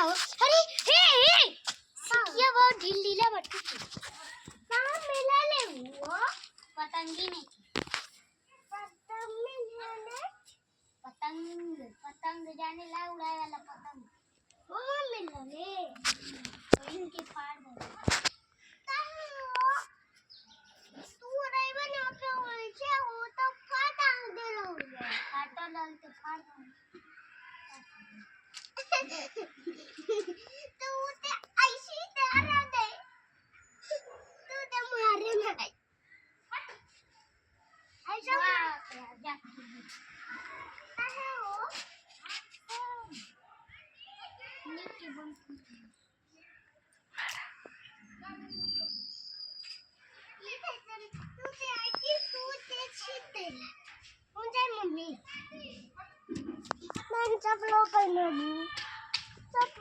अरे हे सिक्किया बहुत ढीला बट्टू कहाँ मिला ले वो पतंगी नहीं पतंग जाने ला उड़ाए वाला पतंग वो मिला ले इनके फाड़ दो तू नहीं बना पे उलझे हो तो पतंग दे लोगे काटो लाल तो फाड़ दो तू ते ऐसी तरह दे तू ते मारे नहीं ऐसा जा नीचे बंद ये फैशन तू ते ऐसी तू ते छिते मुझे मम्मी मैं सब लोग कर मम्मी सब